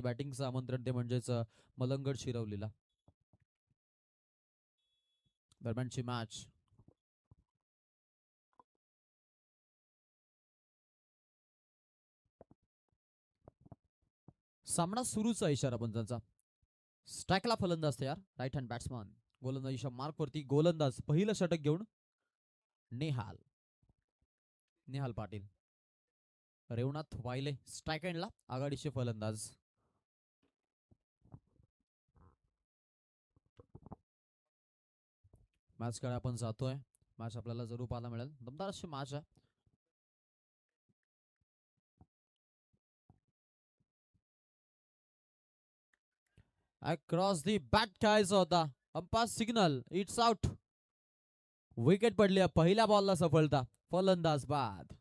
बॅटिंगचं आमंत्रण ते म्हणजेच मलंगड शिरवलीला. दरम्यानची मॅच सामना सुरूचा इशारा पण त्यांचा. स्ट्राईकला फलंदाज तयार, राईट हँड बॅट्समन. गोलंदाजीच्या मार्कवरती गोलंदाज पहिलं षटक घेऊन नेहाल नेहाल पाटील. रेवनाथ वायले स्ट्राईक हँडला आघाडीचे फलंदाज. मॅच कडे आपण जातोय. मॅच आपल्याला जरूर पाहायला मिळेल. दमदार अशी मॅच आहे. अक्रॉस दी बॅट खेळायचा होता. Umpire signal, it's out. Wicket पडली. पहिल्या बॉलला सफलता. फलंदाज बाद.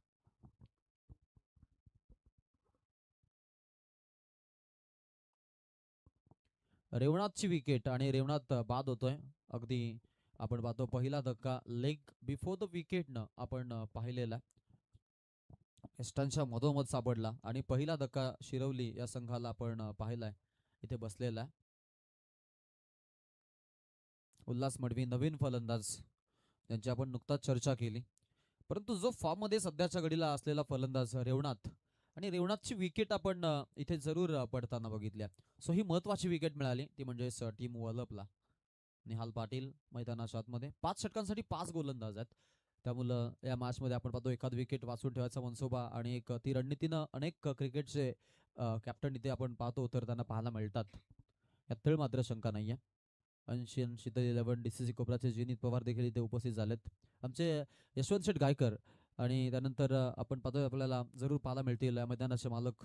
रेवनाथची विकेट आणि रेवनाथ बाद होतोय. अगदी आपण पाहतो पहिला धक्का लेग बिफोर द विकेटनं आपण पाहिलेला. एस्टनच्या मधोमध सापडला आणि पहिला धक्का शिरवली या संघाला आपण पाहिलाय इथे बसलेला. उल्हास मडवी नवीन फलंदाज, त्यांची आपण नुकताच चर्चा केली. परंतु जो फॉर्म मध्ये सध्याच्या घडीला असलेला फलंदाज रेवनाथ, आणि रेवनाथची विकेट आपण इथे जरूर पडताना बघितल्या. सो ही महत्वाची विकेट मिळाली, ती म्हणजे टीम वलपला. निहाल पाटील मैदानाच्या आतमध्ये 5 षटकांसाठी 5 गोलंदाज आहेत. त्यामुळं या मॅच मध्ये आपण पाहतो एखाद विकेट वाचून ठेवायचा मनसोबा आणि एक ती रणनीतीनं अनेक क्रिकेटचे कॅप्टन इथे आपण पाहतो तर त्यांना पाहायला मिळतात. यात तळ मात्र शंका नाहीये. अंशियन शीतल 11 डीसीसी कोपराचे जिनीत पवार देखील इथे उपस्थित झालेत. आमचे यशवंत शेठ गायकर आणि त्यानंतर आपण पाहतोय आपल्याला जरूर पाहायला मिळतील या मैदानाचे मालक.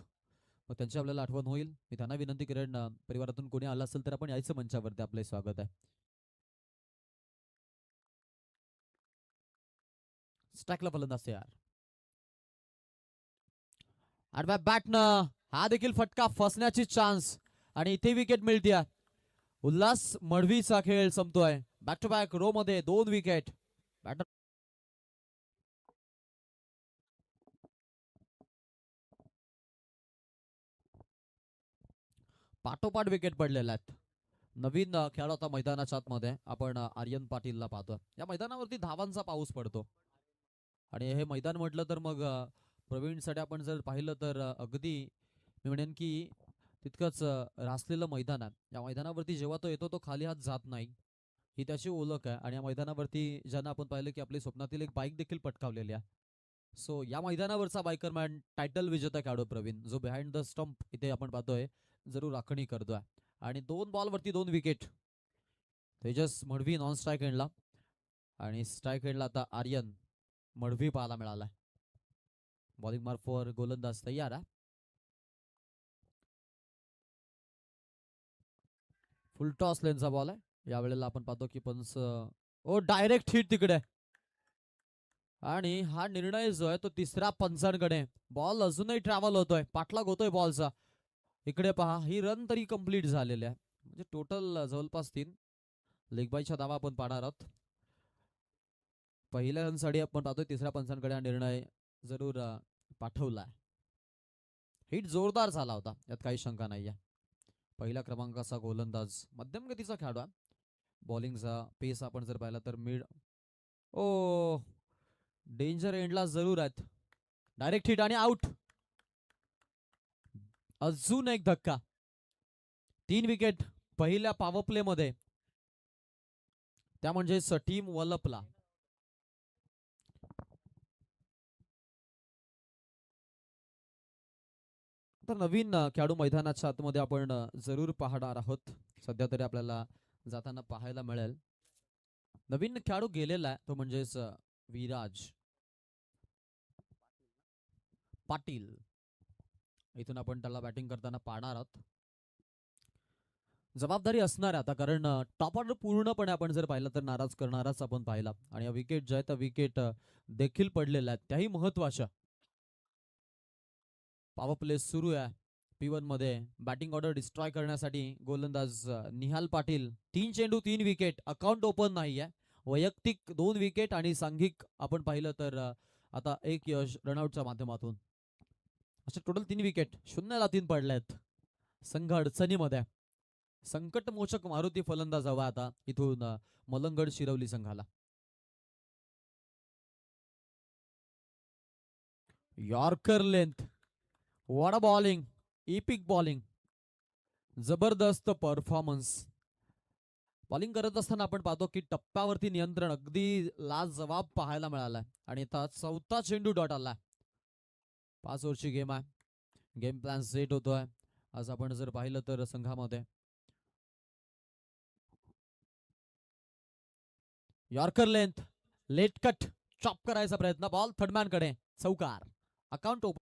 मग त्यांची आपल्याला आठवण होईल. मी त्यांना विनंती करेन परिवारातून कोणी आला असेल तर आपण यायचं मंचावरती. आपले स्वागत आहे. स्ट्राईकला फलंदाज तयार. आडव्या बॅटनं हा देखील फटका फसण्याची चान्स आणि इथे विकेट मिळते. उल्हास मडवीचा खेळ संपतोय. बॅक टू बॅक रो मध्ये 2 विकेट. बॅटर पाठोपाठ विकेट पडलेल्या आहेत. नवीन खेळाडू आता मैदानाच्या आतमध्ये आपण आर्यन पाटीलला पाहतो. या मैदानावरती धावांचा पाऊस पडतो आणि हे मैदान म्हटलं तर मग प्रवीणसाठी आपण जर पाहिलं तर अगदी मी म्हणेन की तितकंच रासलेलं मैदान आहे. या मैदानावरती जेव्हा तो येतो तो खाली हात जात नाही, ही त्याची ओळख आहे. आणि या मैदानावरती ज्यांना आपण पाहिलं की आपली स्वप्नातील एक बाईक देखील पटकावलेली आहे. सो या मैदानावरचा बायकरमॅन टायटल विजेता खेळाडू प्रवीण, जो बिहाइंड द स्टंप इथे आपण पाहतोय जरूर राखणी करतोय. आणि 2 बॉलवरती 2 wicket. Tejas Madavi non strike एंडला आणि स्ट्राईक एंडला आता आर्यन मडवी पाहायला मिळाला. बॉलिंग मार्फवर गोलंदाज तयार आहे. फुल टॉस लेनचा बॉल आहे. यावेळेला आपण पाहतो की पंच ओ डायरेक्ट हिट तिकडे आणि हा निर्णय जो आहे तो तिसऱ्या पंचांकडे. बॉल अजूनही ट्रॅव्हल होतोय, पाठलाग होतोय बॉलचा. इकडे पहा, ही रन तरी कंप्लीट झालेली आहे. म्हणजे टोटल जवळपास 3 लेगबाईच्या धावा आपण पाहणार आहोत. पहिल्या रनसाठी आपण पाहतोय तिसऱ्या पंचांकडे हा निर्णय जरूर पाठवला. हिट जोरदार झाला होता, यात काही शंका नाहीये. पहिल्या क्रमांकाचा गोलंदाज मध्यम गतीचा खेळाडू आहे. बॉलिंगचा पेस आपण जर पाहिला तर मिड ओ डेंजर एंडला जरूर आहेत. डायरेक्ट हिट आणि आउट. अजून एक धक्का. 3 विकेट पहिल्या पॉवर प्ले मध्ये. त्या म्हणजे टीम वलपला. तर नवीन खेळाडू मैदानाच्या आतमध्ये आपण जरूर पाहणार आहोत. सध्या तरी आपल्याला जाताना पाहायला मिळेल. नवीन खेळाडू गेलेला आहे, तो म्हणजेच विराज पाटील. इथून आपण त्याला बॅटिंग करताना पाहणार आहोत. जबाबदारी असणार आहे आता, कारण टॉप ऑर्डर पूर्णपणे आपण जर पाहिलं तर नाराज करणाराच आपण पाहिला. आणि विकेट ज्या आहेत त्या विकेट देखील पडलेल्या आहेत, त्याही महत्वाच्या. पॉवर प्ले सुरू आहे P1 मध्ये. बॅटिंग ऑर्डर डिस्ट्रॉय करण्यासाठी गोलंदाज निहाल पाटील. 3 चेंडू 3 विकेट. अकाउंट ओपन नाही आहे. वैयक्तिक 2 विकेट आणि सांघिक आपण पाहिलं तर आता 1 यश रनआउटच्या माध्यमातून. असे टोटल 3 विकेट. 0ला 3 पडले आहेत. संघ अडचणीमध्ये आहे. संकटमोचक मारुती फलंदाज हवा आता इथून मलंगड शिरवली संघाला. Yorker length, what a bowling, EPIC bowling, जबरदस्त परफॉर्मन्स. बॉलिंग करत असताना आपण पाहतो की टप्प्यावरती नियंत्रण अगदी लाजवाब पाहायला मिळालाय. आणि आता चौथा चेंडू डॉट आलाय. 5 ओव्हरची गेम आहे. गेम प्लॅन सेट होतोय आज आपण जर पाहिलं तर संघामध्ये. Yorker length, late cut, chop करायचा प्रयत्न, बॉल थर्डमॅन कडे, चौकार. Account open.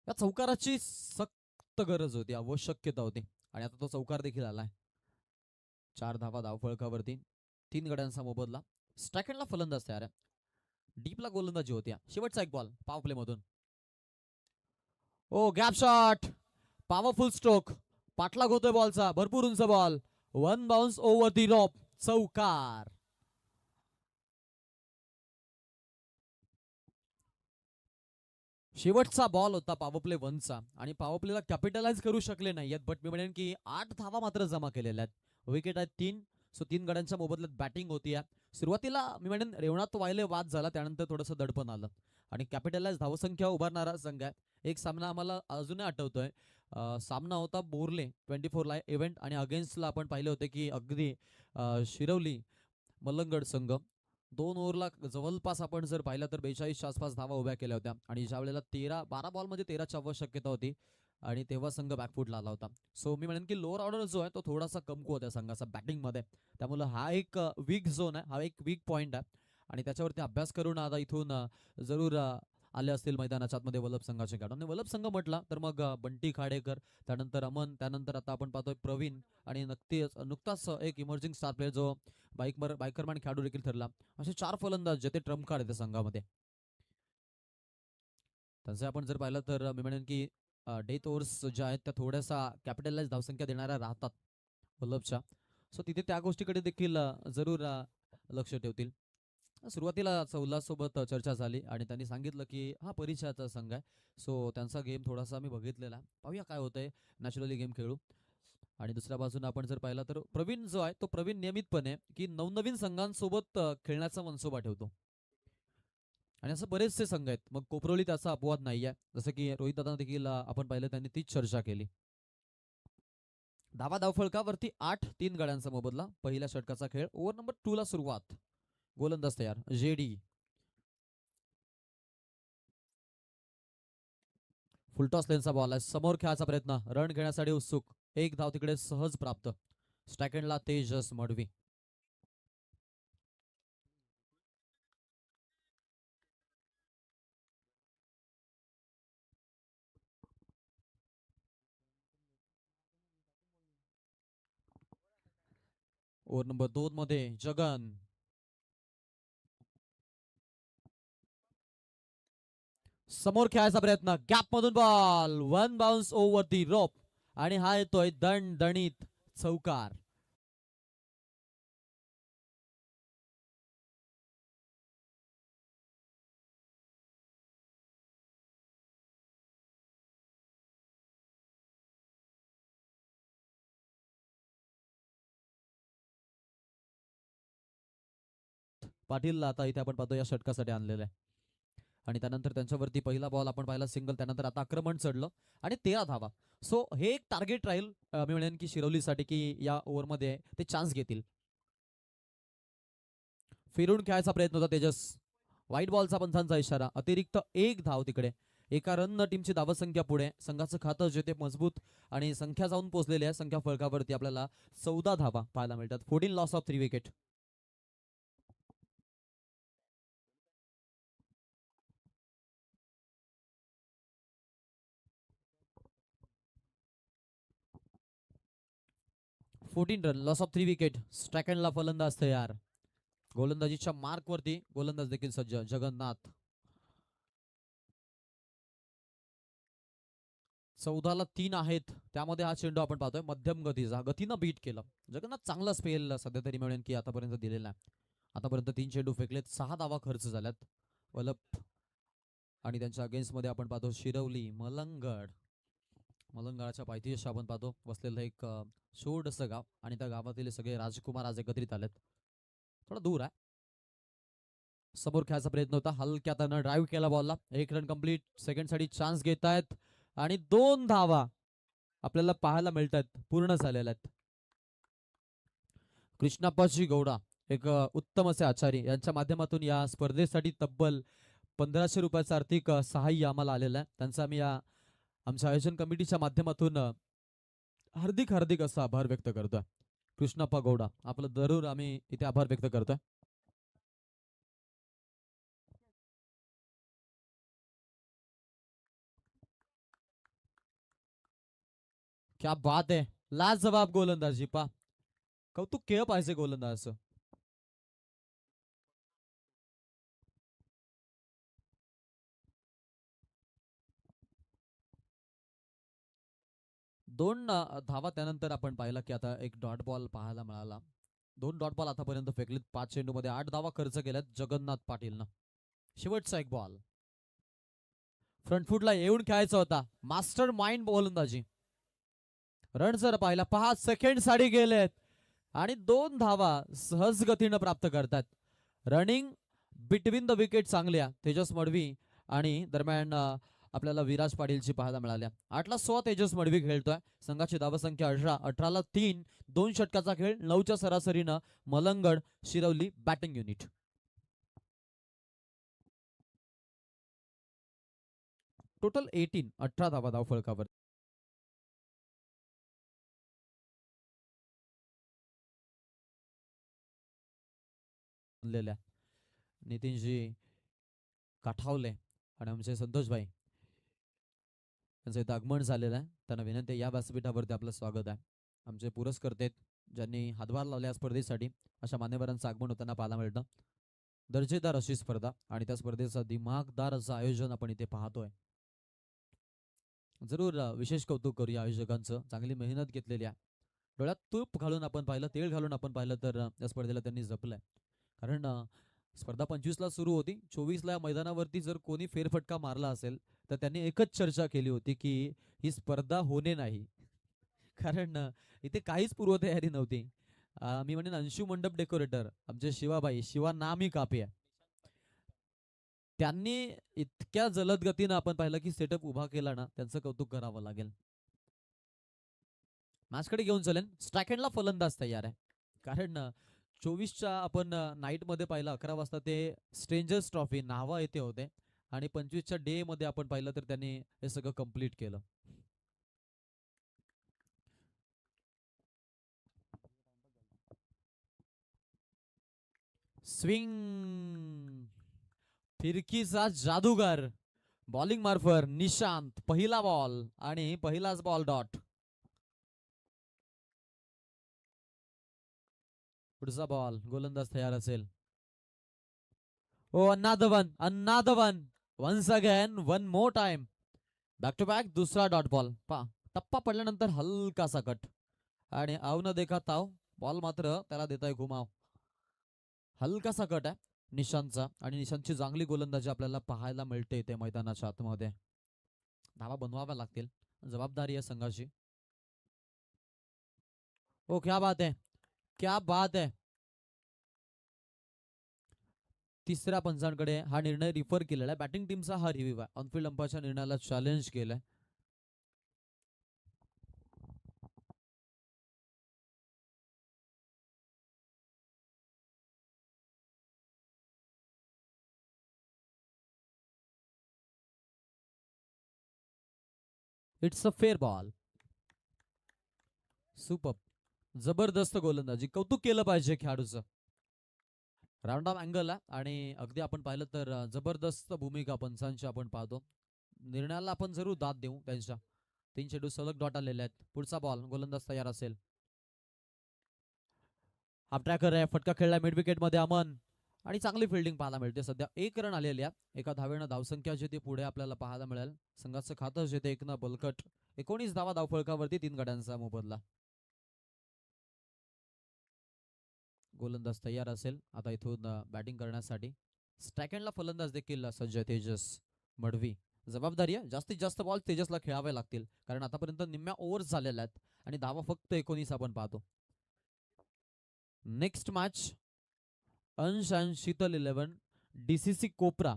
या चौकाराची सक्त गरज होती, आवश्यकता होती. आणि आता तो चौकार देखील आलाय. 4 धावा धावफळकावरती, 3 गड्यांचा मोबदला. स्ट्रायकेंडला फलंदाज तयार आहे. डीपला गोलंदाजी होती. शेवटचा एक बॉल पॉवर प्ले मधून. Oh gap shot, powerful stroke, पाठलाग होतोय बॉलचा, भरपूर उंच ball, one bounce over the rope, चौकार. शेवटचा बॉल होता पॉवर प्ले 1चा आणि पॉवर प्लेला कॅपिटलाइज करू शकले नाहीयेत. बट मी म्हणेन की 8 धावा मात्र जमा केलेल्या आहेत. विकेट आहेत 3. सो 3 गड्यांच्या मोबदल्यात बॅटिंग होती. सुरुवातीला मी म्हणेन रेवणात वायले वाद झाला, त्यानंतर थोडंसं दडपण आलं आणि कॅपिटलाइज धावसंख्या उभारणारा संघ आहे. एक सामना आम्हाला अजूनही आठवतोय. सामना होता बोरले 24 ला इव्हेंट आणि अगेन्स्टला आपण पाहिले होते की अगदी शिरवली मलंगड संघ. 2 ओव्हरला जवळपास आपण जर पाहिलं तर 42च्या आसपास धावा उभ्या केल्या होत्या आणि ज्या वेळेला 12 बॉल मध्ये 13ची आवश्यकता होती आणि तेव्हा संघ बॅकफुटला आला होता. सो मी म्हणेन की लोअर ऑर्डर जो आहे तो थोडासा कमकुवत आहे संघाचा बॅटिंगमध्ये. त्यामुळे हा एक वीक झोन आहे, हा एक वीक पॉइंट आहे आणि त्याच्यावरती अभ्यास करून आता इथून जरूर आले असतील मैदानाच्या आतमध्ये वल्लभ संघाचे खेळाडू. आणि वल्लभ संघ म्हटला तर मग बंटी खाडेकर, त्यानंतर अमन, त्यानंतर आता आपण पाहतोय प्रवीण आणि नुकताच एक इमर्जिंग स्टार प्लेअर जो बायकरमॅन खेळाडू देखील ठरला. असे 4 फलंदाज जे ते ट्रम्प कार्ड आहेत संघामध्ये. तसे आपण जर पाहिलं तर मी म्हणेन की डेथ ओव्हर्स ज्या आहेत त्या थोड्याशा कॅपिटलाइज धावसंख्या देणाऱ्या राहतात वल्लभच्या. सो तिथे त्या गोष्टीकडे देखील जरूर लक्ष ठेवतील. सुरुवातीला उल्हास सोबत चर्चा झाली आणि त्यांनी सांगितलं की हा परिचयाचा संघ आहे. सो त्यांचा गेम थोडासा मी बघितलेला, पाहूया काय होतंय. नॅचरली गेम खेळू. आणि दुसऱ्या बाजूने आपण जर पाहिला तर प्रवीण जो आहे तो प्रवीण नियमितपणे की नवनवीन संघांसोबत खेळण्याचा मनसोबा ठेवतो आणि असं बरेचसे संघ आहेत. मग कोपरोली त्याचा अपवाद नाहीये. जसं की रोहित दादा देखील आपण पाहिलं, त्यांनी तीच चर्चा केली. धावा धावफळकावरती 8, 3 गड्यांचा मोबदला. पहिल्या षटकाचा खेळ ओव्हर नंबर 2 ला सुरुवात. गोलंदाज तयार जेडी. फुलटॉस लेनचा बॉल आहे, समोर खेळायचा प्रयत्न, रन घेण्यासाठी उत्सुक, एक धाव तिकडे सहज प्राप्त. स्टॅकेंडला तेजस मडवी. ओव्हर नंबर 2 मध्ये जगन. समोर खेळायचा प्रयत्न, गॅप मधून ball, one bounce over the rope आणि हा येतोय दणदणीत चौकार. पाटील आता इथे आपण पाहतो या षटकासाठी आणलेलं आहे आणि त्यानंतर त्यांच्यावरती पहिला बॉल आपण पाहिला सिंगल, त्यानंतर आता आक्रमण चढलं आणि 13 धावा. सो हे एक टार्गेट राहील मी म्हणेन की शिरवलीसाठी की या ओव्हरमध्ये ते चान्स घेतील. फिरून खेळायचा प्रयत्न होता तेजस, व्हाईट बॉलचा पंचांचा इशारा, अतिरिक्त एक धाव तिकडे. एका रन टीमची धावसंख्या पुढे, संघाचं खातं जे ते मजबूत आणि संख्या जाऊन पोहोचलेली आहे. संख्या फळकावरती आपल्याला 14 धावा पाहायला मिळतात. 14 loss of 3 wicket. 14 run, loss of 3 wicket. स्ट्रायकेंडला फलंदाज तयार. गोलंदाजीच्या मार्कवरती गोलंदाज देखील सज्ज जगन्नाथ. 14ला 3 आहेत. त्यामध्ये हा चेंडू आपण पाहतोय मध्यम गतीचा, गतीनं बीट केलं. जगन्नाथ चांगला स्पेल सध्या तरी मिळेल की आतापर्यंत दिलेला आहे. आतापर्यंत 3 चेंडू फेकलेत, 6 धावा खर्च झाल्यात. वलप आणि त्यांच्या अगेन्स्ट मध्ये आपण पाहतो शिरवली, मलंगड. मलंगडाच्या पायथ्याशी आपण पाहतो बसलेलं एक छोटसं गाव आणि त्या गावातील सगळे राजकुमार आज एकत्रित आलेत. थोडा दूर आहे. समोर खेळायचा प्रयत्न होता, हलक्या त्यानं ड्राईव्ह केला बॉलला. 1 रन कंप्लीट. सेकंड साठी चान्स घेत आहेत आणि 2 धावा आपल्याला पाहायला मिळत आहेत, पूर्ण झालेल्या आहेत. कृष्णाप्पाजी गौडा एक उत्तम असे आचारी यांच्या माध्यमातून या स्पर्धेसाठी तब्बल 1500 रुपयाचं आर्थिक सहाय्य आम्हाला आलेलं आहे. त्यांचा आम्ही या आमच्या आयोजन कमिटीच्या माध्यमातून हार्दिक हार्दिक असा आभार व्यक्त करतोय. कृष्णाप्पा गौडा आपलं जरूर आम्ही इथे आभार व्यक्त करतोय. क्या बात आहे, लाजवाब गोलंदाजी. पा कौतुक केलं पाहिजे गोलंदाज. 2 धावा त्यानंतर आपण पाहिला की आता एक डॉट बॉल पाहायला मिळाला. 2 डॉट बॉल आतापर्यंत फेकलेत. 5 चेंडूमध्ये 8 धावा खर्च केल्यात जगन्नाथ पाटीलनं. शेवटचा एक बॉल फ्रंट फुटला येऊन खेळायचा होता. मास्टर माइंड गोलंदाजी. रन जर पाहिला 5 सेकंड साठी गेलेत आणि 2 धावा सहज गतीनं प्राप्त करतात. रनिंग बिटवीन द विकेट चांगल्या तेजस मडवी आणि दरम्यान आपल्याला विराज पाटीलची पाहायला मिळाल्या. 8ला 6 तेजस मडवी खेळतोय. संघाची धावसंख्या 18. 18ला 3. 2 षटकाचा खेळ. 9च्या सरासरीनं Malangad Shirwali batting unit. Total 18 धावा धाव फळकावर. नितीनजी काठावले आणि आमचे संतोषभाई त्यांचं इथं आगमन झालेलं आहे. त्यांना विनंती या व्यासपीठावरती आपलं स्वागत आहे. आमचे पुरस्कर्ते ज्यांनी हातभार लावल्या स्पर्धेसाठी अशा मान्यवरांचं आगमन होताना पाहायला मिळतं. दर्जेदार अशी स्पर्धा आणि त्या स्पर्धेचं दिमागदार असं आयोजन आपण इथे पाहतोय. जरूर विशेष कौतुक करूया आयोजकांचं. चांगली मेहनत घेतलेली आहे. डोळ्यात तूप घालून आपण पाहिलं, तेल घालून आपण पाहिलं तर या स्पर्धेला त्यांनी जपलंय. कारण स्पर्धा 25ला सुरू होती. 24ला मैदानावरती जर कोणी फेरफटका मारला असेल तर त्यांनी एकच चर्चा केली होती की ही स्पर्धा होणे नाही. कारण इथे काहीच पूर्वतयारी नव्हती. मी म्हणेन अंशू मंडप डेकोरेटर आमचे शिवाबाई, शिवा नामी कापी आहे. त्यांनी इतक्या जलद गतीनं आपण पाहिलं की सेटअप उभा केला ना, त्यांचं कौतुक करावं लागेल. मॅचकडे घेऊन चलेन. स्ट्रायकेंडला फलंदाज तयार आहे. कारण 24च्या आपण नाईट मध्ये पाहिलं 11 वाजता ते स्ट्रेंजर्स ट्रॉफी नावा येथे होते आणि 25च्या डे मध्ये आपण पाहिलं तर त्यांनी हे सगळं कंप्लीट केलं. स्विंग फिरकीचा जादूगार बॉलिंग मार्फर निशांत. पहिला बॉल आणि पहिलाच बॉल डॉट. पुढचा बॉल गोलंदाज तयार असेल. ओ another one once again one more time back to back. दुसरा डॉट बॉल. टप्पा पडल्यानंतर हलकासा कट आणि आव न देखा ताव. बॉल मात्र त्याला देताय घुमाव. हलकासा कट आहे निशांतचा आणि निशांतची चांगली गोलंदाजी आपल्याला पाहायला मिळते इथे मैदानाच्या आतमध्ये. धावा बनवाव्या लागतील, जबाबदारी आहे संघाची. ओ क्या बात है, क्या बात है. तिसऱ्या पंचांकडे हा निर्णय रिफर केलेला आहे. बॅटिंग टीमचा हा रिव्ह्यू आहे. ऑनफिल्ड अंपायरच्या निर्णयाला चॅलेंज केलंय. It's a fair ball. Super, जबरदस्त गोलंदाजी. कौतुक केलं पाहिजे खेळाडूचं. राऊंड ऑफ अँगल आहे आणि अगदी आपण पाहिलं तर जबरदस्त भूमिका पंचांची आपण पाहतो. निर्णयाला आपण जरूर दाद देऊ त्यांच्या. 3 चेंडू सलग डॉट आलेले आहेत. पुढचा बॉल गोलंदाज तयार असेल. हाफ ट्रॅकर आहे, फटका खेळलाय मिड विकेट मध्ये अमन आणि चांगली फिल्डिंग पाहायला मिळते. सध्या 1 रन आलेली आहे. एका धावेनं धावसंख्या जे ते पुढे आपल्याला पाहायला मिळेल. संघाचं खातं जे ते 1 बलकट 19 धावा धावफलकावरती 3 गड्यांचा मोबदला. गोलंदाज तयार असेल आता इथून बॅटिंग करण्यासाठी. स्ट्राईक ला फलंदाज देखील सज्ज तेजस मडवी. जबाबदारी आहे, जास्तीत जास्त बॉल तेजसला खेळावे लागतील कारण आतापर्यंत निम्म्या ओव्हर्स झालेल्या आहेत आणि धावा फक्त 19 आपण पाहतो. नेक्स्ट मॅच अंश अँड शीतल 11 डीसीसी कोपरा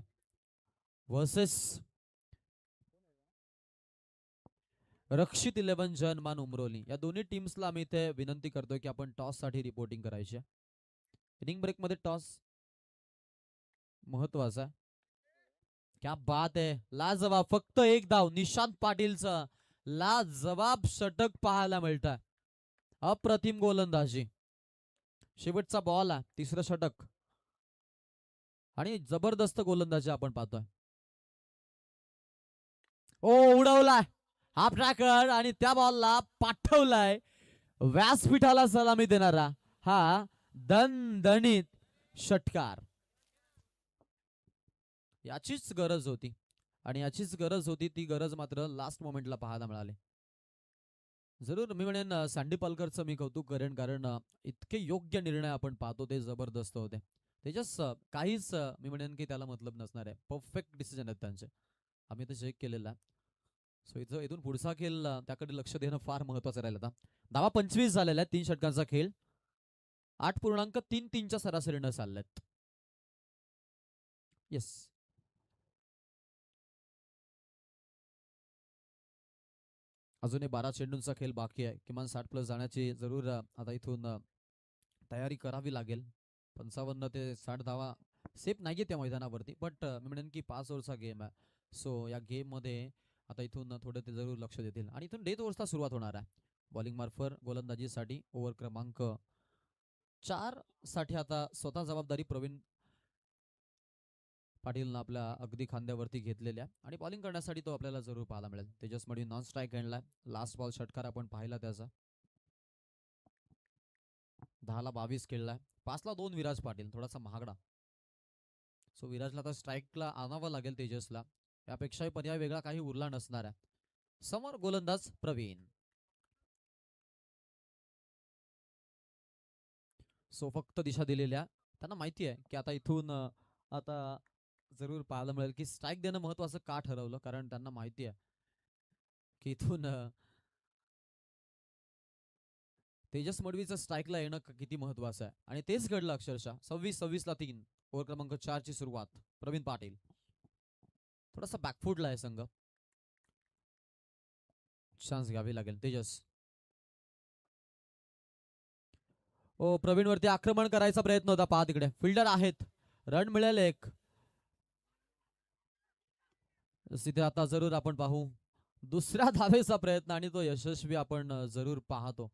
वर्सेस रक्षित 11 जनमान उमरोली. या दोन्ही टीम्सला आम्ही इथे विनंती करतोय की आपण टॉस साठी रिपोर्टिंग करायची. इनिंग ब्रेक मध्ये टॉस महत्वाचा. क्या बात आहे, लाजवाब. फक्त एक धाव निशांत पाटीलचा लाजवाब षटक पाहायला मिळत आहे. अप्रतिम गोलंदाजी. शेवटचा बॉल आहे, तिसरं षटक आणि जबरदस्त गोलंदाजी आपण पाहतोय. ओ उडवलाय हाफ ट्रॅकर आणि त्या बॉलला पाठवलाय व्यासपीठाला सलामी देणारा हा दणदणीत षटकार. याचीच गरज होती आणि याचीच गरज होती. ती गरज मात्र लास्ट मोमेंटला पाहायला मिळाली. जरूर मी म्हणेन सँडी पालकरचं मी कौतुक करेन कारण इतके योग्य निर्णय आपण पाहतो ते जबरदस्त होते. तेजस काहीच मी म्हणेन की त्याला मतलब नसणार आहे. परफेक्ट डिसिजन आहेत त्यांचे. आम्ही ते चेक केलेलं आहे. सो इथून पुढचा खेळ त्याकडे लक्ष देणं फार महत्वाचं राहील. आता धावा 25 झालेल्या आहेत. 3 षटकांचा खेळ 8.33च्या सरासरीनं चालल्यात. येस अजूनही 12 चेंडूंचा खेळ बाकी आहे. किमान 60+ जाण्याची जरूर आता इथून तयारी करावी लागेल. 55 ते 60 धावा सेफ नाहीये त्या मैदानावरती बट मी म्हणेन की 5 ओव्हरचा गेम आहे. सो या गेम मध्ये आता इथून थोडं ते जरूर लक्ष देतील आणि इथून डेथ ओव्हरचा सुरुवात होणार आहे. बॉलिंग मार्फत गोलंदाजीसाठी ओव्हर क्रमांक 4 साठी आता स्वतः जबाबदारी प्रवीण पाटील आपल्या अगदी खांद्यावरती घेतलेल्या आणि बॉलिंग करण्यासाठी तो आपल्याला जरूर पाहायला मिळेल. तेजस मडवी नॉन स्ट्राईक आणलाय. लास्ट बॉल षटकार आपण पाहिला त्याचा. 10ला 22 खेळलाय. 5ला 2 विराज पाटील थोडासा महागडा. सो विराजला आता स्ट्राईकला आणावं लागेल तेजसला. यापेक्षाही पर्याय वेगळा काही उरला नसणार आहे. समोर गोलंदाज प्रवीण. सो फक्त दिशा दिलेल्या त्यांना माहिती आहे की आता इथून आता जरूर पाहायला मिळेल की स्ट्राईक देणं महत्वाचं का ठरवलं कारण त्यांना माहिती आहे की इथून तेजस मडवीचं स्ट्राईकला येणं किती महत्वाचं आहे आणि तेच घडलं अक्षरशः. 26-26ला 3 ओव्हर क्रमांक 4 ची सुरुवात. प्रवीण पाटील थोडासा बॅकफुटला आहे संघ. चान्स घ्यावी लागेल. तेजस ओ प्रवीण वरती आक्रमण करायचा प्रयत्न होता. पहा तिकडे फिल्डर आहेत. रन मिळेल एक. तिथे आता जरूर आपण पाहू दुसऱ्या धावेचा प्रयत्न आणि तो यशस्वी आपण जरूर पाहतो.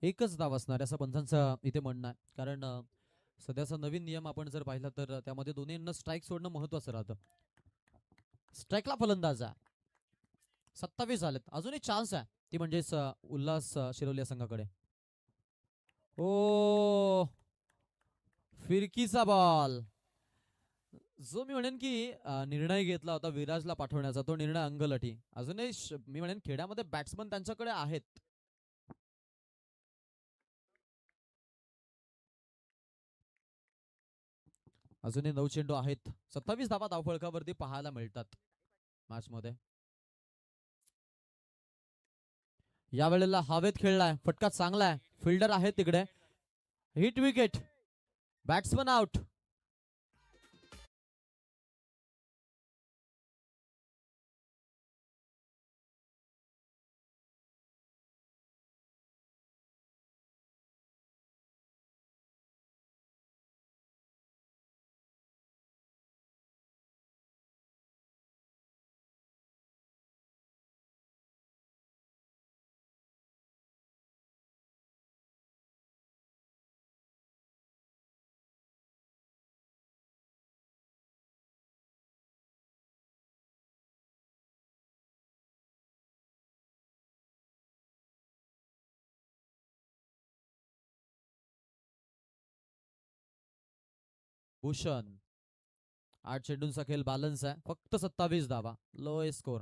एकच धाव असणार असं पंचांचं इथे म्हणणं आहे कारण सध्याचा नवीन नियम आपण जर पाहिला तर त्यामध्ये दोन्ही स्ट्राईक सोडणं महत्वाचं राहतं. स्ट्राईकला फलंदाज आहे. 27 झालेत. अजूनही चान्स आहे ती म्हणजेच उल्हास शिरोली संघाकडे. ओ फिरकीचा बॉल. जो मी म्हणेन की निर्णय घेतला होता विराजला पाठवण्याचा तो निर्णय अंगलटी. अजूनही मी म्हणेन खेड्यामध्ये बॅट्समन त्यांच्याकडे आहेत. अजूनही 9 चेंडू आहेत. 27 धावा धावफलकावरती पाहायला मिळतात मॅच मध्ये. या वेळेला हवेत खेळलाय. फटका चांगला आहे. फिल्डर आहे तिकडे. Hit wicket. Batsman out. Bhushan 8 चेंडूंचा खेळ बॅलन्स आहे, फक्त 27 धावा, लोएस्ट स्कोर.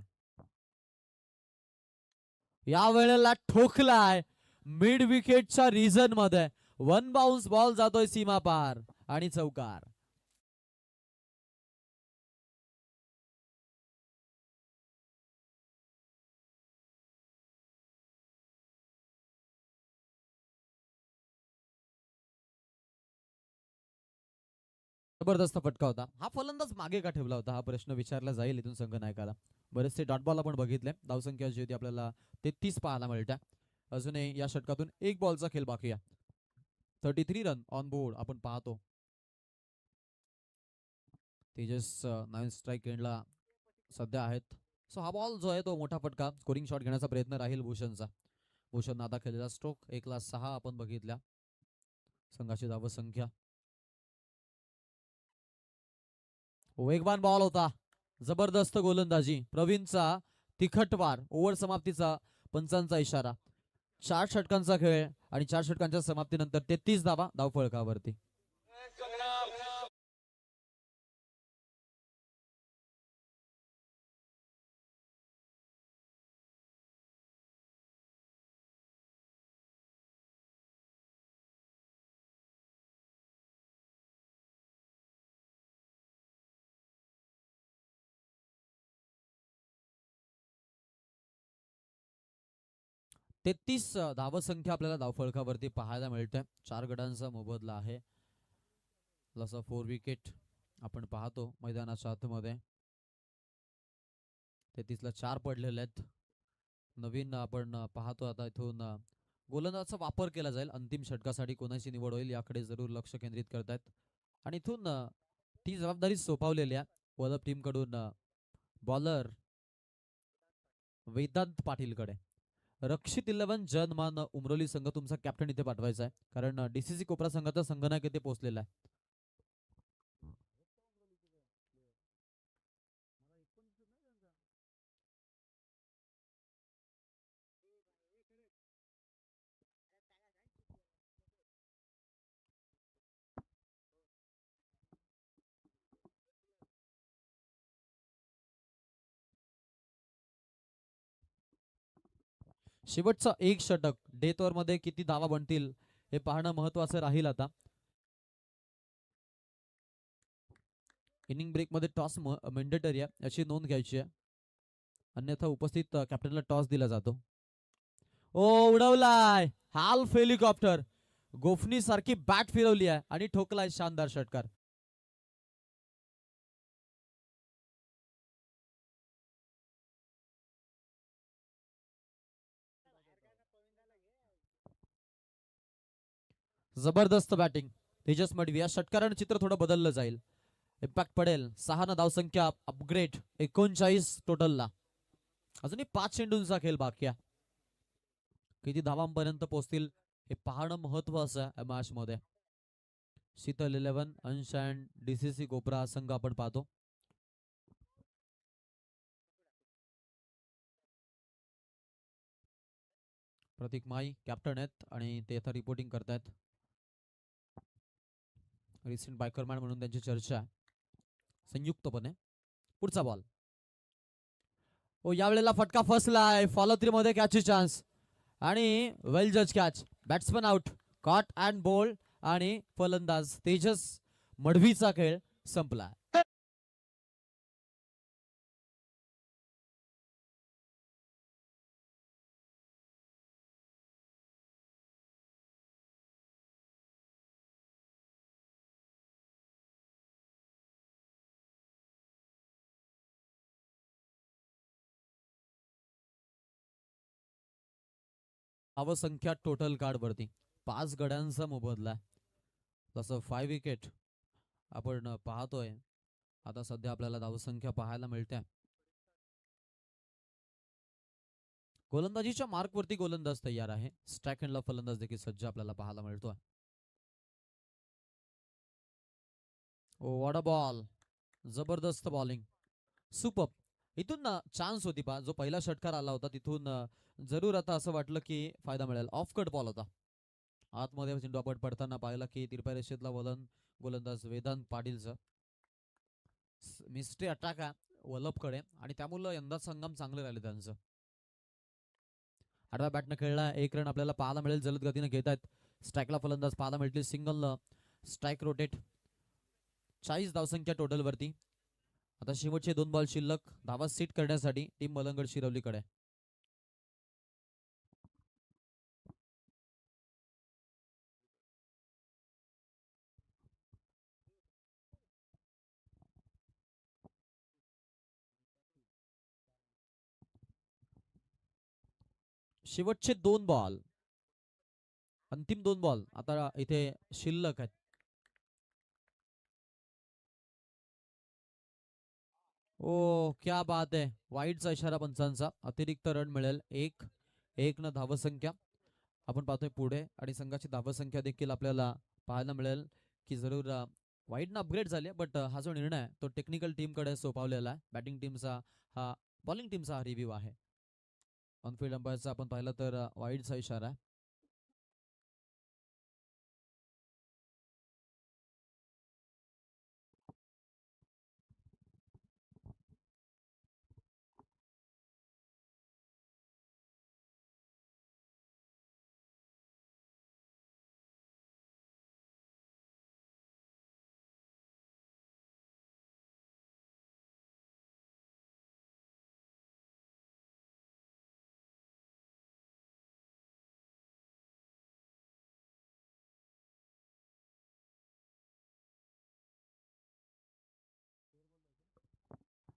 या वेळेला ठोकलाय मिड विकेटच्या रिजन मध्ये, वन बाउन्स बॉल जातोय सीमा पार आणि चौकार. जबरदस्त फटका होता. हा फलंदाज मागे का ठेवला होता, हा प्रश्न विचारला जाईल इथून संघ नायकाला. बरेचसे डॉट बॉल आपण बघितले, धावसंख्या जी होती आपल्याला 33 पाहायला मिळते. अजूनही या षटकातून एक बॉलचा खेळ बाकी आहे. 33 रन ऑन बोर्ड आपण पाहतो. तेजस नवीन स्ट्राईक एंडला सध्या आहेत. सो हा बॉल जो आहे तो मोठा फटका, स्कोरिंग शॉट घेण्याचा प्रयत्न राहील भूषणचा. भूषण आता खेळलेला स्ट्रोक 1 ला 6 आपण बघितल्या. संघाची धावसंख्या. वेगवान बॉल होता, जबरदस्त गोलंदाजी प्रवीणचा, तिखट वार, ओव्हर समाप्तीचा पंचांचा इशारा. 4 षटकांचा खेळ आणि 4 षटकांच्या समाप्तीनंतर 33 धावा धावफळकावरती. तेहतीस धावसंख्या आपल्याला धावफळकावरती पाहायला मिळते. 4 गडांचा मोबदला आहे. जसं 4 विकेट आपण पाहतो मैदानाच्या आतमध्ये. 33ला 4 पडलेले आहेत. नवीन आपण पाहतो आता इथून गोलंदाजाचा वापर केला जाईल. अंतिम षटकासाठी कोणाची निवड होईल याकडे जरूर लक्ष केंद्रित करतायत. आणि इथून ती जबाबदारी सोपवलेली आहे वलप टीम कडून बॉलर वेदांत पाटीलकडे. रक्षित 11 जनमान उमरोली संघ तुमचा कॅप्टन इथे पाठवायचा आहे, कारण डीसीसी कोपरा संघाचा संघनायक इथे पोहोचलेला आहे. शेवटचा एक षटक, डेथ ओव्हर मध्ये किती धावा बनतील हे पाहणं महत्वाचं राहील. आता इनिंग ब्रेक मध्ये टॉस मेंडेटरी आहे, याची नोंद घ्यायची आहे, अन्यथा उपस्थित कॅप्टनला टॉस दिला जातो. ओ उडवलाय हाल्फ हेलिकॉप्टर, गोफणी सारखी बॅट फिरवली आहे आणि ठोकलाय शानदार षटकार. जबरदस्त बॅटिंग तेजस मडवी. या षटकारानं चित्र थोडं बदललं जाईल, इम्पॅक्ट पडेल. 6 न धावसंख्या अपग्रेड 39 टोटलला. अजूनही 5 चेंडूंचा खेळ बाकी आहे. किती धावांपर्यंत पोहोचतील हे पाहणं महत्वाचं आहे मॅच मध्ये. शीतल 11 अंश अँड डीसीसी कोपरा संघ आपण पाहतो. प्रतीक माई कॅप्टन आहेत आणि ते आता रिपोर्टिंग करतायत. रिसेंट बायकरमॅन म्हणून त्यांची चर्चा आहे संयुक्तपणे. पुढचा बॉल. ओ यावेळेला फटका फसलाय, फॉलो थ्री मध्ये कॅचची चान्स आणि वेल जज catch. Batsman out, caught and bowled आणि फलंदाज तेजस मडवीचा खेळ संपला. धावसंख्या टोटल कार्ड वरती 5 गड्यांचा मोबदला. तसं 5 विकेट आपण पाहतोय. आता सध्या आपल्याला धावसंख्या पाहायला मिळते. गोलंदाजीच्या मार्कवरती गोलंदाज तयार आहे. स्ट्राईक हँडला फलंदाज देखील सज्ज आपल्याला पाहायला मिळतोय. ओ व्हॉट अ बॉल, जबरदस्त बॉलिंग, सुपर. इथून चान्स होती पा, जो पहिला षटकार आला होता तिथून जरूर आता असं वाटलं की फायदा मिळेल. ऑफ कट बॉल होता. आतमध्ये चेंडू आपण पडताना पाहिला की तिरप्या रेषेतला गोलंदाज वेदांत पाटीलचा मिस्ट्री अटॅक आहे वलभकडे आणि त्यामुळे यंदा संगम चांगले राहिले त्यांचं. आडव्या बॅटनं खेळला 1 रन आपल्याला पाहायला मिळेल. जलद गतीने घेत आहेत स्ट्राईकला फलंदाज पाहायला मिळतील. Single strike rotate. 40 धावसंख्या टोटल वरती. आता शेवटचे 2 बॉल शिल्लक. धावा सीट करण्यासाठी टीम मलंगड शिरवलीकडे. शेवटचे 2 बॉल. अंतिम 2 बॉल आता इथे शिल्लक आहेत. ओ क्या बात आहे. वाईटचा इशारा पंचांचा. अतिरिक्त रन मिळेल. 1 न धावसंख्या आपण पाहतोय पुढे आणि संघाची धावसंख्या देखील आपल्याला पाहायला मिळेल की जरूर वाईटनं अपग्रेड झाले. बट हा जो निर्णय तो टेक्निकल टीमकडे सोपवलेला आहे. बॅटिंग टीमचा हा बॉलिंग टीमचा हा रिव्ह्यू आहे. ऑनफिल्ड अंपायरचा आपण पाहिलं तर वाईटचा इशारा आहे.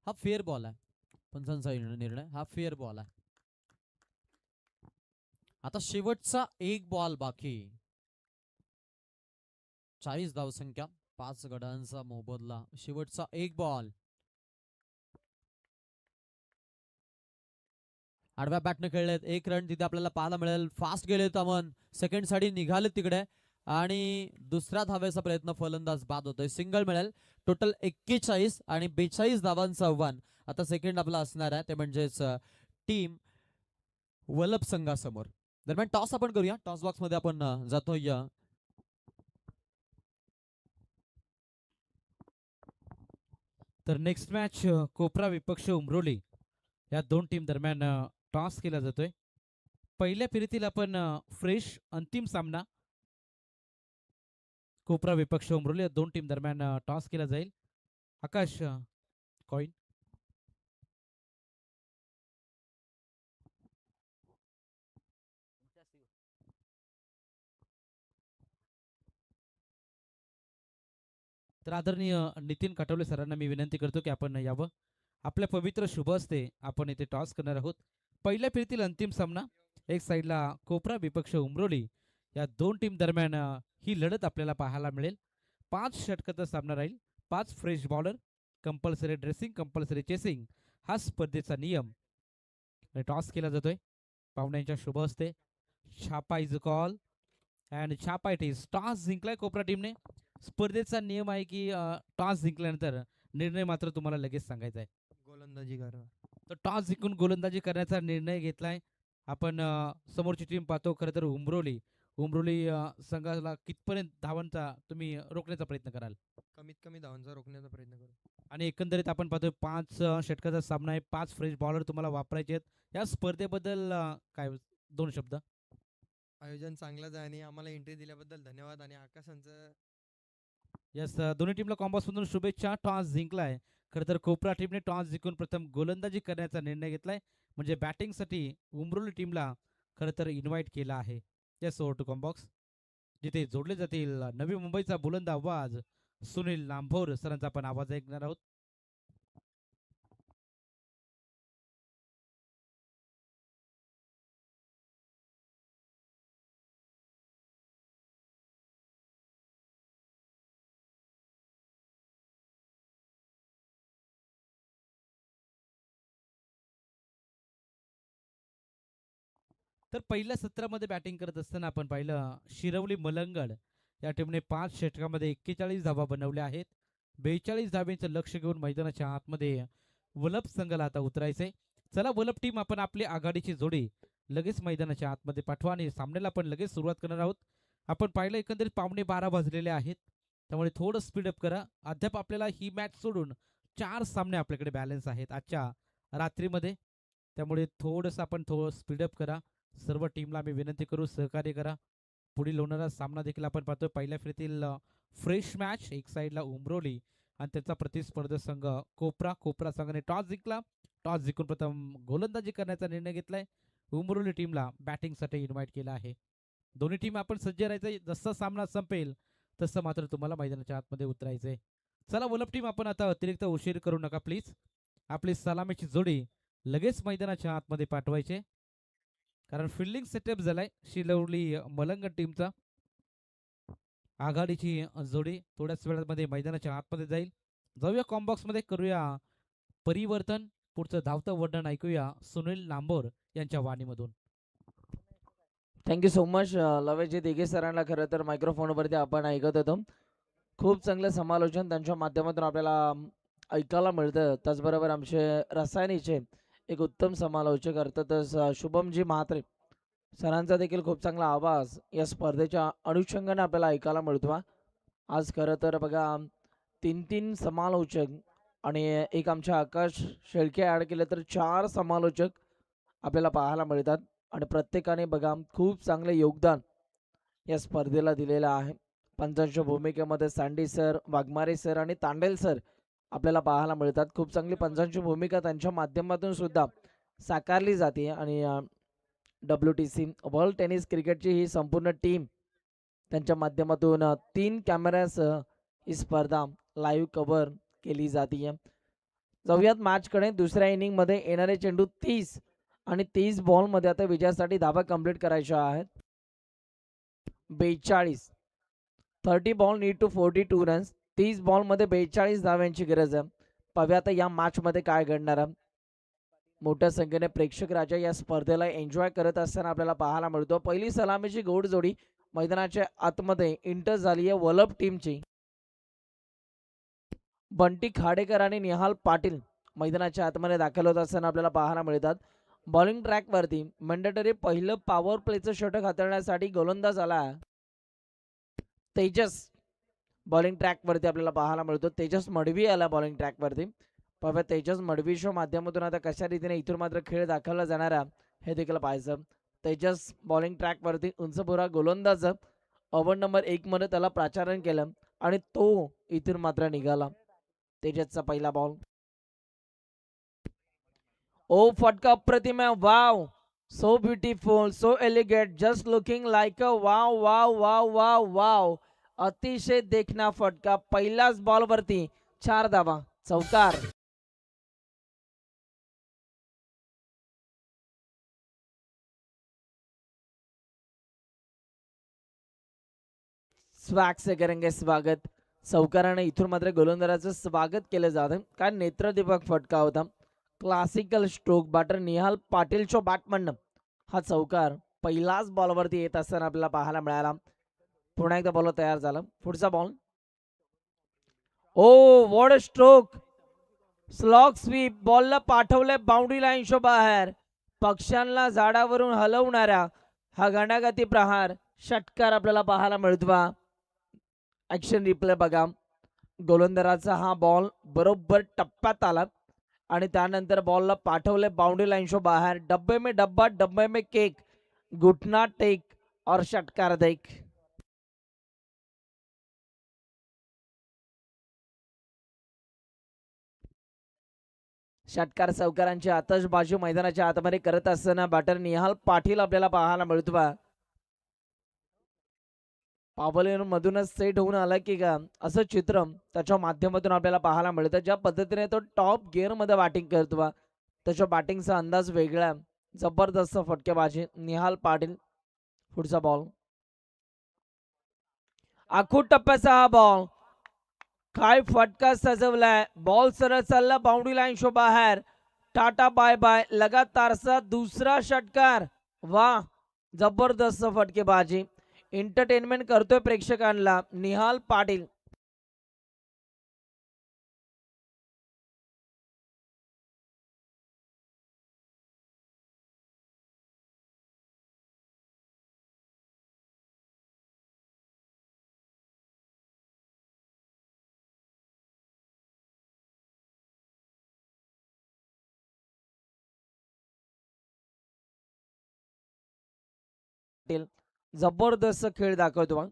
हा फेअर बॉल आहे. पंचांचा निर्णय हा फेअर बॉल आहे. आता शेवटचा 1 बॉल बाकी. 40 धावसंख्या 5 गडांचा मोबदला. शेवटचा 1 बॉल. आडव्या बॅटने खेळलेत. 1 रन तिथे आपल्याला पाहायला मिळेल. फास्ट गेलेत अमन. सेकंड साठी निघाले तिकडे आणि दुसऱ्या धावेचा प्रयत्न फलंदाज बाद होतोय. सिंगल मिळेल. टोटल 41 आणि 42 धावांचं आव्हान आता सेकंड आपला असणार आहे ते म्हणजेच टीम वलभ संघासमोर. दरम्यान टॉस आपण करूया. टॉस बॉक्स मध्ये आपण जातोय. तर नेक्स्ट मॅच कोपरा विपक्ष उमरोली या 2 टीम दरम्यान टॉस केला जातोय. पहिल्या फेरीतील आपण फ्रेश अंतिम सामना कोपरा विपक्ष उमरोली या 2 टीम दरम्यान टॉस केला जाईल. आकाश कॉइन. तर आदरणीय नितीन काटवले सरांना मी विनंती करतो की आपण यावं. आपल्या पवित्र शुभ असते आपण इथे टॉस करणार आहोत. पहिल्या फेरीतील अंतिम सामना. एक साईडला कोपरा विपक्ष उमरोली या 2 टीम दरम्यान ही लढत आपल्याला पाहायला मिळेल. 5 षटकाचा सामना राहील. 5 fresh bowler. Compulsory dressing, compulsory chasing हा स्पर्धेचा नियम. टॉस केला जातोय पाहुण्यांच्या शुभ असते. छापा इज कॉल अँड छापा इट इज. टॉस जिंकलाय कोपरा टीमने. स्पर्धेचा नियम आहे की टॉस जिंकल्यानंतर निर्णय मात्र तुम्हाला लगेच सांगायचा आहे. गोलंदाजी करा. तर टॉस जिंकून गोलंदाजी करण्याचा निर्णय घेतलाय. आपण समोरची टीम पाहतो. खरं तर उमरोली संघाला कितपर्यंत धावांचा तुम्ही रोखण्याचा प्रयत्न कराल? कमीत कमी धावांचा रोखण्याचा प्रयत्न करू. आणि एकंदरीत आपण पाहतोय 5 षटकाचा सामना आहे. 5 फ्रेश बॉलर तुम्हाला वापरायचे आहेत. या स्पर्धेबद्दल काय 2 शब्द? आयोजन चांगलंच आहे आणि आम्हाला एंट्री दिल्याबद्दल धन्यवाद. आणि आकाशांचं यस, दोन्ही टीमला कॉम्बॉसमधून शुभेच्छा. टॉस जिंकलाय. खरं तर कोपरा टीमने टॉस जिंकून प्रथम गोलंदाजी करण्याचा निर्णय घेतलाय. म्हणजे बॅटिंगसाठी उमरोली टीमला खरं तर इन्व्हाइट केला आहे. यस, ओव्हर टू कॉम्बॉक्स जिथे जोडले जातील नवी मुंबईचा बुलंद आवाज सुनील नांभोर सरांचा आपण आवाज ऐकणार आहोत. तर पहिल्या सत्रामध्ये बॅटिंग करत असताना आपण पाहिलं शिरवली मलंगड या टीमने 5 षटकामध्ये 41 धावा बनवल्या आहेत. 42 धाब्यांचं लक्ष घेऊन मैदानाच्या आतमध्ये वलभ संघाला आता उतरायचंय. चला वलभ टीम, आपण आपली आघाडीची जोडी लगेच मैदानाच्या आतमध्ये पाठवा आणि सामन्याला आपण लगेच सुरुवात करणार आहोत. आपण पाहिलं एकंदरीत 11:15 वाजलेले आहेत. त्यामुळे थोडं स्पीडअप करा. अद्याप आपल्याला ही मॅच सोडून 4 सामने आपल्याकडे बॅलन्स आहेत आजच्या रात्रीमध्ये. त्यामुळे थोडंसं आपण थोडं स्पीडअप करा. सर्व टीमला आम्ही विनंती करू सहकार्य करा. पुढील होणारा सामना देखील आपण पाहतोय पहिल्या फेरीतील फ्रेश मॅच. एक साईडला उमरोली आणि त्याचा प्रतिस्पर्धी संघ कोपरा. कोपरा संघाने टॉस जिंकला. टॉस जिंकून प्रथम गोलंदाजी करण्याचा निर्णय घेतलाय. उमरोली टीमला बॅटिंगसाठी इन्व्हाइट केलं आहे. दोन्ही टीम आपण सज्ज राहायचंय. जसा सामना संपेल तसं मात्र तुम्हाला मैदानाच्या आतमध्ये उतरायचंय. चला वलप टीम, आपण आता अतिरिक्त उशीर करू नका प्लीज. आपली सलामीची जोडी लगेच मैदानाच्या आतमध्ये पाठवायचे, कारण फिल्डिंग सेटअप झालाय शिलवली मलंग टीमचा. आघाडीची जोडी थोड्याच वेळामध्ये मैदानाच्या आतमध्ये जाईल. जाऊया कॉम्बॉक्स मध्ये, करूया परिवर्तन. पुढचं धावतं वर्णन ऐकूया सुनील नांबोर यांच्या वाणीमधून. थँक्यू सो मच लवेजी दिघे सरांना. खरं तर मायक्रोफोनवरती आपण ऐकत होतो. खूप चांगलं समालोचन त्यांच्या माध्यमातून आपल्याला ऐकायला मिळतं. त्याचबरोबर आमचे रसायनीचे एक उत्तम समालोचक अर्थातच शुभमजी म्हात्रे सरांचा देखील खूप चांगला आवाज या स्पर्धेच्या अनुषंगाने आपल्याला ऐकायला मिळतो. आज खरं तर बघा 3 समालोचक आणि एक आमच्या आकाश शेळके ॲड केले तर 4 समालोचक आपल्याला पाहायला मिळतात. आणि प्रत्येकाने बघा खूप चांगले योगदान या स्पर्धेला दिलेलं आहे. पंचांच्या भूमिकेमध्ये सँडी सर, वाघमारे सर आणि तांडेल सर आपल्याला पाहायला मिळतात. खूप चांगली पंचांची भूमिका त्यांच्या माध्यमातून सुद्धा साकारली जाते. आणि WTC वर्ल्ड टेनिस क्रिकेटची ही संपूर्ण टीम त्यांच्या माध्यमातून 3 कॅमेऱ्यासह ही स्पर्धा लाईव्ह कव्हर केली जाते. जाऊयात मॅचकडे. दुसऱ्या इनिंगमध्ये येणारे चेंडू 30 आणि 30 बॉलमध्ये आता विजयासाठी धावा कंप्लीट करायच्या आहेत. 42 30 बॉल नीड टू 42 रन्स. 30 बॉलमध्ये 42 धाव्यांची गरज आहे. पाहूया आता या मॅचमध्ये काय घडणार आहे. मोठ्या संख्येने प्रेक्षक राजा या स्पर्धेला एन्जॉय करत असताना आपल्याला पाहायला मिळतो. पहिली सलामीची घोडजोडी मैदानाच्या आतमध्ये इंटर झाली आहे वलप टीमची. बंटी खाडेकर आणि निहाल पाटील मैदानाच्या आतमध्ये दाखल होत असताना आपल्याला पाहायला मिळतात. बॉलिंग ट्रॅकवरती मॅन्डेटरी पहिलं पॉवर प्लेचं षटक हाताळण्यासाठी गोलंदाज आला तेजस. बॉलिंग ट्रॅकवरती आपल्याला पाहायला मिळतो तेजस मडवी आला बॉलिंग ट्रॅकवरती. पाहूया तेजस मडवीच्या माध्यमातून आता कशा रीतीने इथून मात्र खेळ दाखवला जाणार हे देखील पाहायचं. तेजस बॉलिंग ट्रॅकवरती उंचपुरा गोलंदाज. ओव्हर नंबर 1 मध्ये त्याला प्राचारण केलं आणि तो इथून मात्र निघाला. तेजसचा पहिला बॉल. ओ फटका अप्रतिम आहे. Wow, so beautiful, so elegant, just looking like a wow wow wow wow wow. अतिशय देखना फटका. पहिल्याच बॉलवरती 4 धावा, चौकार. स्वॅग से करेंगे स्वागत. चौकाराने इथून मात्र गोलंदाजाचं स्वागत केलं जातं. काय नेत्रदीपक फटका होता. क्लासिकल स्ट्रोक बॅटर निहाल पाटीलच्या बॅटमन हा चौकार पहिलाच बॉलवरती येत असताना आपल्याला पाहायला मिळाला. पुन्हा एकदा बॉल तयार झाला. पुढचा ball. Oh what a stroke. Slog sweep. बॉलला पाठवले बाउंड्री लाईनच्या बाहेर. पक्ष्यांना झाडावरून हलवणारा हा घणाघाती प्रहार षटकार आपल्याला पाहायला मिळतो. ऍक्शन रिप्ले बघा. गोलंदाजाचा हा बॉल बरोबर टप्प्यात आला आणि त्यानंतर बॉलला पाठवले बाउंड्री लाईनच्या बाहेर. डब्बे में डब्बा, डब्बे में केक, घुटना टेक और षटकार देख. षटकार चौकारांची आतषबाजी मैदानाच्या आतमध्ये करत असताना बॅटर निहाल पाटील आपल्याला पाहायला मिळतो. पावलेन मधूनच सेट होऊन आला की का असं चित्र त्याच्या माध्यमातून आपल्याला पाहायला मिळतं. ज्या पद्धतीने तो टॉप गिअर मध्ये बॅटिंग करतो त्याच्या बॅटिंगचा अंदाज वेगळा. जबरदस्त फटकेबाजी निहाल पाटील. पुढचा बॉल. आखूड टप्प्याचा हा बॉल. काय फटका सजवलाय. बॉल सरळ चालला बाउंड्री लाईनच्या बाहेर. Tata bye bye. लगातारचा दुसरा षटकार. वा, जबरदस्त फटकेबाजी. एंटरटेनमेंट करतोय प्रेक्षकांना निहाल पाटील. पाटील जबरदस्त खेळ दाखवतो मग.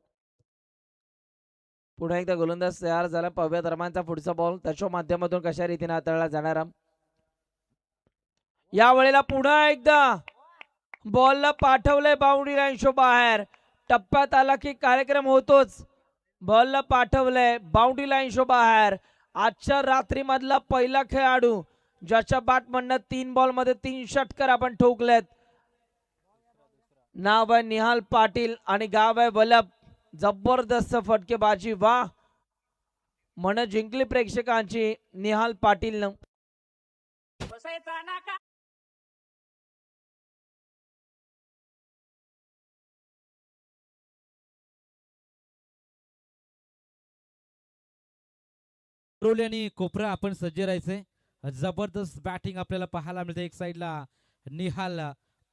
पुन्हा एकदा गोलंदाज तयार झाला. पव्या धर्मांचा पुढचा बॉल त्याच्या माध्यमातून कशा रीतीने हाताळला जाणार. या वेळेला पुन्हा एकदा बॉलला पाठवलंय बाउंड्री लाईनच्या बाहेर. टप्प्यात आला की कार्यक्रम होतोच. बॉलला पाठवलंय बाउंड्री लाईनच्या बाहेर. आजच्या रात्री मधला पहिला खेळाडू ज्याच्या बॅटमधनं 3 बॉल मध्ये 3 षटकार आपण ठोकलेत. नाव आहे निहाल पाटील आणि गाव आहे वलप. जबरदस्त फटकेबाजी वा मन जिंकली प्रेक्षकांची निहाल पाटीलनं. उमरोली आणि कोपरा आपण सज्ज राहायचंय. जबरदस्त बॅटिंग आपल्याला पाहायला मिळते. एक साइडला निहाल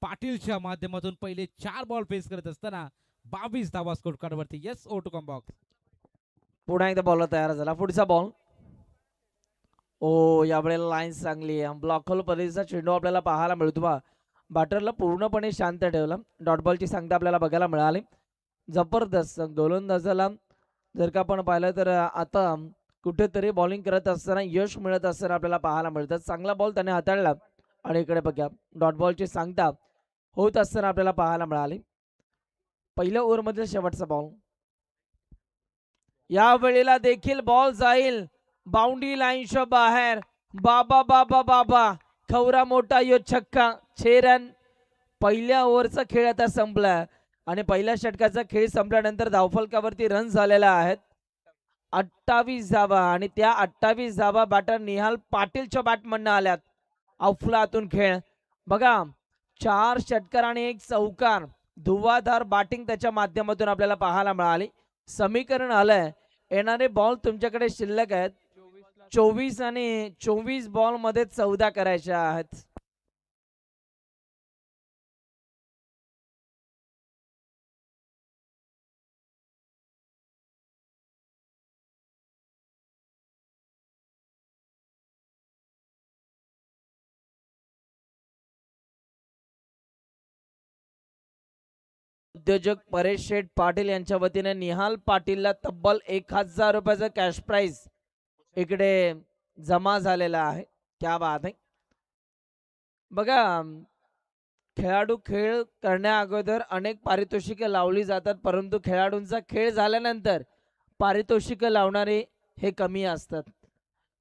पाटीलच्या माध्यमातून पहिले 4 बॉल फेस करत असताना 22 धावा स्कोर कार्डवरती. Yes o two come box. पुन्हा एकदा बॉलर तयार झाला. पुढचा बॉल. ओ यावेळेला लाईन चांगली आहे. ब्लॉक होल पद्धतीचा चेंडू आपल्याला पाहायला मिळतो बा. बॅटरला पूर्णपणे शांत ठेवलं. डॉट बॉलची सांगता आपल्याला बघायला मिळाली. जबरदस्त गोलंदाजाला जर का आपण पाहिलं तर आता कुठेतरी बॉलिंग करत असताना यश मिळत असताना आपल्याला पाहायला मिळतं. चांगला बॉल त्याने हाताळला आणि इकडे बघा डॉट बॉलची सांगता होत असताना आपल्याला पाहायला मिळाली. पहिल्या ओव्हरमधील शेवटचा बॉल. या वेळेला देखील बॉल जाईल बाउंड्री लाईनच्या बाहेर. बाबा बाबा बाबा खवरा मोठा यो छक्का. 6 रन. पहिल्या ओव्हरचा खेळ आता संपला आणि पहिल्या षटकाचा खेळ संपल्यानंतर धावफलकावरती रन झालेला आहेत 28 धावा आणि त्या 28 धावा बॅटर निहाल पाटीलच्या बॅटमधनं आल्यात. अफलातून खेळ बघा. 4 षटकार आणि 1 चौकार. धुवाधार बॅटिंग त्याच्या माध्यमातून आपल्याला पाहायला मिळाली. समीकरण आलंय येणारे बॉल तुमच्याकडे शिल्लक आहेत 24 आणि 24 बॉल मध्ये 14 करायचे आहेत. उद्योजक परेश शेठ पाटील यांच्या वतीने निहाल पाटीलला तब्बल 1000 रुपयाचं कॅश प्राइज इकडे जमा झालेला आहे. क्या बात आहे. बघा खेळाडू खेळ करण्या अगोदर अनेक पारितोषिके लावली जातात परंतु खेळाडूंचा खेळ झाल्यानंतर पारितोषिके लावणारे हे कमी असतात.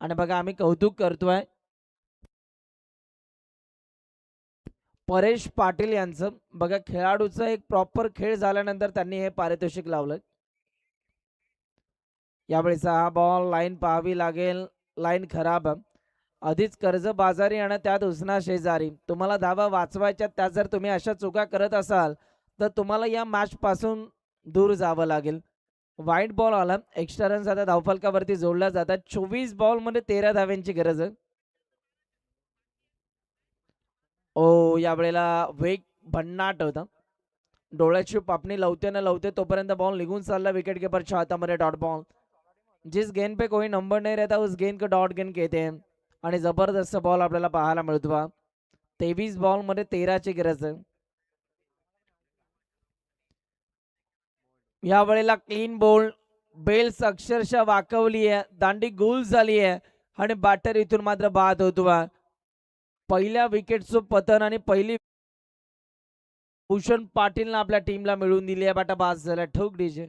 आणि बघा आम्ही कौतुक करतोय परेश पाटील यांचं. बघा खेळाडूचा एक प्रॉपर खेळ झाल्यानंतर त्यांनी हे पारितोषिक लावलं. यावेळेचा हा बॉल लाईन पाहावी लागेल. लाईन खराब. आधीच कर्ज बाजारी आणि त्यात उसना शेजारी. तुम्हाला धावा वाचवायच्या त्यात जर तुम्ही अशा चुका करत असाल तर तुम्हाला या मॅच पासून दूर जावं लागेल. वाईट बॉल आला. एक्स्ट्रा रन आता धावफलकावरती जोडल्या जातात. 24 बॉल मध्ये 13 धाव्यांची गरज आहे. ओ यावेळेला वेग भन्नाट होता. डोळ्याची पापणी लवते न लवते तोपर्यंत बॉल निघून चालला विकेट कीपरच्या हातामध्ये. Dot ball. जिस गेंद पे कोई नंबर नहीं रहता उस गेंद को डॉट गेंद कहते हैं. आणि जबरदस्त बॉल आपल्याला पाहायला मिळतो बा. 23 बॉल मध्ये 13 ची गरज आहे. या वेळेला क्लीन बॉल. बेल्स अक्षरशः वाकवली आहे. दांडी गोल झाली आहे आणि बॅटर इथून मात्र बाद होतो बा. पहिल्या विकेटचं पतन आणि पहिली भूषण पाटीलनं आपल्या टीमला मिळवून दिली आहे. बाटा बाद झाला. ठोक डीजे.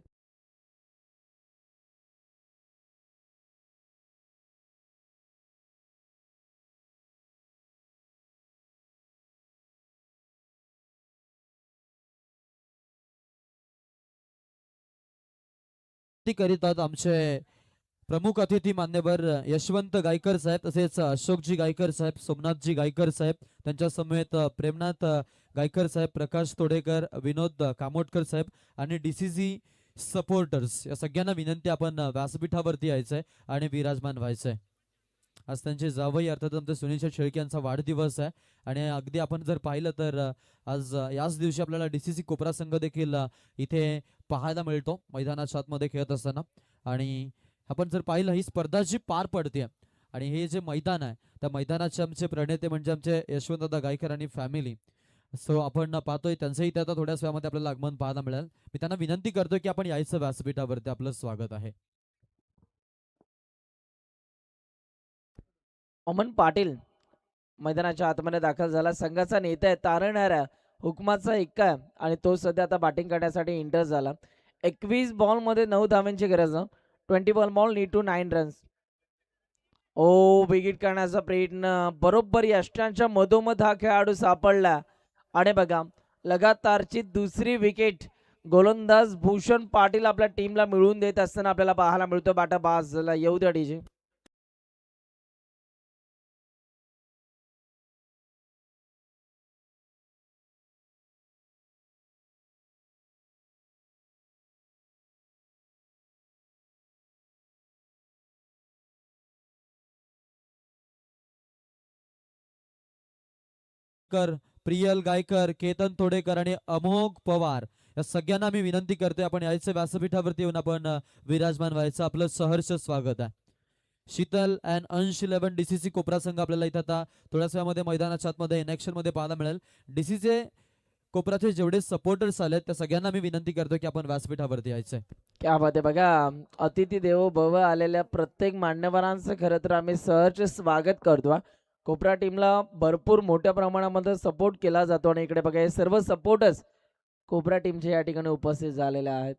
करीतात आमचे प्रमुख अतिथी मान्यवर यशवंत गायकर साहेब तसेच अशोकजी गायकर साहेब सोमनाथजी गायकर साहेब त्यांच्या समेत प्रेमनाथ गायकर साहेब प्रकाश तोडेकर विनोद कामोटकर साहेब आणि डीसीसी सपोर्टर्स या सगळ्यांना विनंती आपण व्यासपीठावरती यायचंय आणि विराजमान व्हायचंय. आज त्यांचे जावई अर्थात आमचे सुनील शेळके यांचा वाढदिवस आहे आणि अगदी आपण जर पाहिलं तर आज याच दिवशी आपल्याला डीसीसी कोपरा संघ देखील इथे पाहायला मिळतो मैदानाच्या आतमध्ये खेळत असताना. आणि आपण जर पाहिलं ही स्पर्धा जी पार पडते आणि हे जे मैदान आहे त्या मैदानाचे आमचे प्रणेते म्हणजे आमचे यशवंतदादा गायकर आणि फॅमिली सो आपण पाहतोय त्यांचंही ते आता थोड्याच वेळामध्ये आपल्याला आगमन पाहायला मिळेल. मी त्यांना विनंती करतोय की आपण यायचं व्यासपीठावरती, आपलं स्वागत आहे. अमन पाटील मैदानाच्या आतमध्ये दाखल झाला. संघाचा नेता आहे, तारणहारा हुकमाचा एक्का आणि तो सध्या आता बॅटिंग करण्यासाठी एंटर झाला. 21 बॉलमध्ये 9 धावांची गरज. 21 बॉल नीड टू 9 रन्स. ओ विकेट करण्याचा प्रयत्न, बरोबर यष्टांच्या मधोमध हा खेळाडू सापडला आणि बघा लगातारची दुसरी विकेट गोलंदाज भूषण पाटील आपल्या टीमला मिळवून देत असताना आपल्याला पाहायला मिळतो. बाटा बाज झाला. येऊ द्या डीजे. कर, प्रियल गायकर, केतन तोडेकर आणि अमोघ पवार या सगळ्यांना मी विनंती करते आपण यायचं व्यासपीठावरती येऊन आपण विराजमान व्हायचं. आपलं सहर्ष स्वागत आहे. शीतल अँड अंश 11 डीसीसी कोपरा संघ आपल्याला इथं आता थोड्याच वेळामध्ये मैदानाच्या आतमध्ये इन मध्ये पाहायला मिळेल. डीसीचे कोपराचे जेवढे सपोर्टर्स आलेत त्या सगळ्यांना मी विनंती करतो की आपण व्यासपीठावरती यायचंय. क्या बात आहे. बघा अतिथी देवो भव आलेल्या प्रत्येक मान्यवरांचं खरं तर आम्ही सहर्ष स्वागत करतो. कोपरा टीमला भरपूर मोठ्या प्रमाणामध्ये सपोर्ट केला जातो आणि इकडे बघा हे सर्व सपोर्टर्स कोपरा टीमचे या ठिकाणी उपस्थित झालेले आहेत.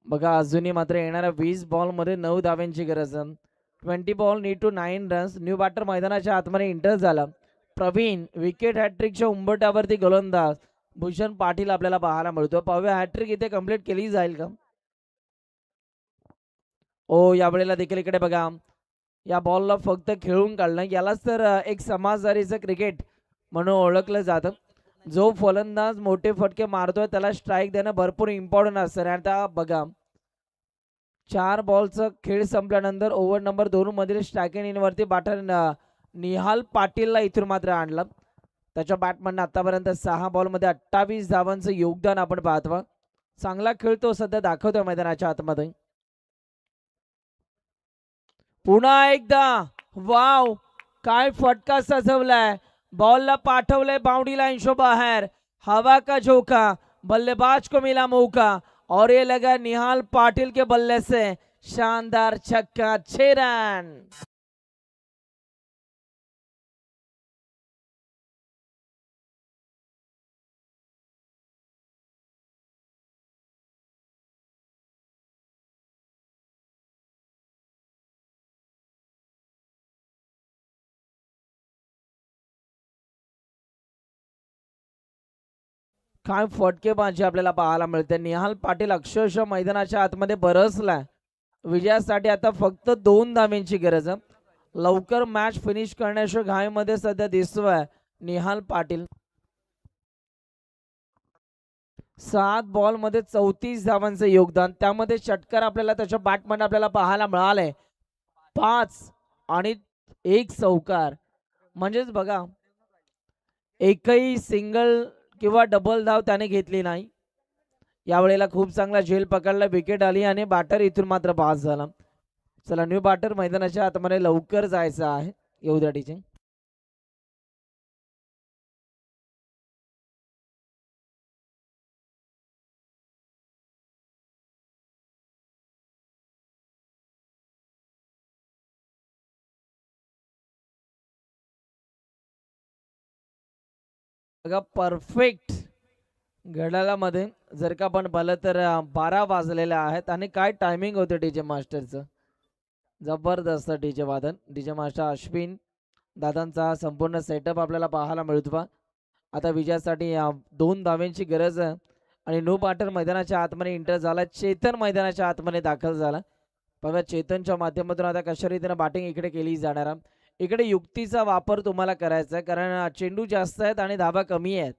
बघा अजूनही मात्र येणाऱ्या 20 बॉलमध्ये 9 धाव्यांची गरज. 20 ball need to 9 runs. New batter मैदानाच्या आतमध्ये एंटर झाला. प्रवीण विकेट हॅट्रिकच्या उंबरठ्यावरती गोलंदाज भूषण पाटील आपल्याला पाहायला मिळतो. पाहूया हॅट्रिक इथे कंप्लीट केली जाईल का. ओ यावेळेला देखील इकडे बघा या बॉलला फक्त खेळून काढणं, यालाच तर एक समजदारीचं क्रिकेट म्हणून ओळखलं जातं. जो फलंदाज मोठे फटके मारतोय त्याला स्ट्राईक देणं भरपूर इम्पॉर्टंट असतं. आणि आता बघा 4 बॉलचं खेळ संपल्यानंतर ओव्हर नंबर 2 मधील स्ट्रायकिंग इनवरती बॅटर निहाल पाटीलला इथून मात्र आणलं. त्याच्या बॅटमॅननं आतापर्यंत 6 बॉलमध्ये 28 धावांचं योगदान आपण पाहतो. चांगला खेळ तो सध्या दाखवतोय मैदानाच्या आतमध्ये. पुन्हा एकदा वाव काय फटका सजवलाय. बॉलला पाठवलंय बाउंड्री लाइन शो बाहर. हवा का झोंका, बल्लेबाज को मिला मौका और ये लगा निहाल पाटिल के बल्ले से शानदार छक्का. 6 रन. काय फटकेबाजी आपल्याला पाहायला मिळते. निहाल पाटील अक्षरशः मैदानाच्या आतमध्ये बरसलाय. विजयासाठी आता फक्त 2 धाव्यांची गरज. लवकर मॅच फिनिश करण्याच्या घाईमध्ये सध्या दिसतोय निहाल पाटील. 7 बॉलमध्ये 34 धावांचं योगदान, त्यामध्ये षटकार आपल्याला त्याच्या बॅटमॅन आपल्याला पाहायला मिळाले. 5 आणि 1 चौकार. म्हणजेच बघा एकही सिंगल किंवा डबल धाव त्याने घेतली नाही. यावेळेला खूप चांगला झेल पकडला, विकेट आली आणि बॅटर इथून मात्र पास झाला. चला न्यू बॅटर मैदानाच्या आतमध्ये लवकर जायचं आहे. येऊ द्या टीचे. बघा परफेक्ट घड्याळामध्ये जर का आपण पाहिलं तर 12 वाजलेले आहेत आणि काय टायमिंग होते डीजे मास्टरचं. जबरदस्त डीजे वादन. डीजे मास्टर अश्विन दादांचा संपूर्ण सेटअप आपल्याला पाहायला मिळतो. आता विजयासाठी 2 धाव्यांची गरज आहे आणि नो बॅटर मैदानाच्या आतमध्ये एंटर झाला. चेतन मैदानाच्या आतमध्ये दाखल झाला. बघा चेतनच्या माध्यमातून आता कशा रीतीने बॅटिंग इकडे केली जाणार. इकडे युक्तीचा वापर तुम्हाला करायचा आहे कारण चेंडू जास्त आहेत आणि धावा कमी आहेत.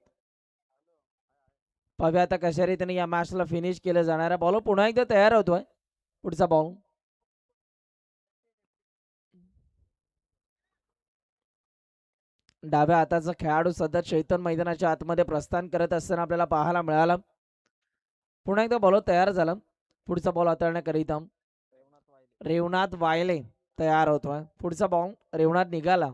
पाहूया आता कशा रीतीने या मॅचला फिनिश केलं जाणार आहे. बॉल पुन्हा एकदा तयार होतोय. पुढचा बॉल डाव्या हाताचा खेळाडू सध्या चैतन मैदानाच्या आतमध्ये प्रस्थान करत असताना आपल्याला पाहायला मिळाला. पुन्हा एकदा बॉल तयार झाला. पुढचा बॉल हाताळण्याकरिता रेवनाथ वायले तयार होतोय. पुढचा बॉल रेवनाथ निघाला.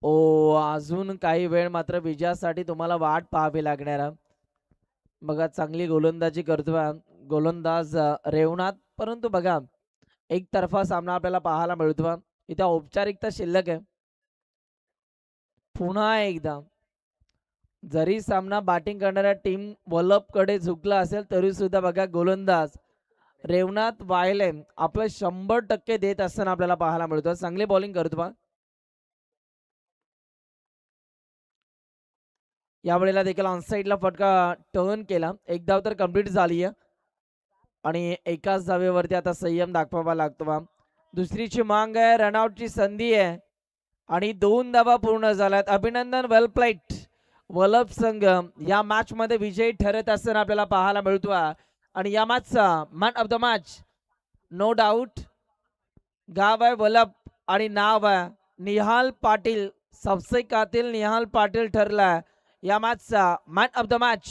ओ अजून काही वेळ मात्र विजयासाठी तुम्हाला वाट पाहावी लागणार आहे. बघा चांगली गोलंदाजी करतोय गोलंदाज रेवनाथ, परंतु बघा एकतर्फा सामना आपल्याला पाहायला मिळतो. इथे औपचारिकता शिल्लक आहे. पुन्हा एकदा जरी सामना बॅटिंग करणाऱ्या टीम वलपकडे झुकला असेल तरी सुद्धा बघा गोलंदाज रेवनाथ वायले आपलं 100% देत असताना आपल्याला पाहायला मिळतो. चांगली बॉलिंग करतो बा. यावेळेला देखील ऑनसाईडला फटका टर्न केला. एक धाव तर कंप्लीट झाली आहे आणि एकाच धावेवरती आता संयम दाखवावा लागतो बा. दुसरीची मांग आहे, रनआउटची संधी आहे आणि 2 धावा पूर्ण झाल्यात. अभिनंदन, वेल प्लेट. वलप संघ या मॅच मध्ये विजयी ठरत असताना आपल्याला पाहायला मिळतो आणि या मॅचचा man of the match no doubt गाव आहे वलप आणि नाव आहे निहाल पाटील. सबसे कातिल निहाल पाटील ठरला या मॅचचा मॅन ऑफ द मॅच.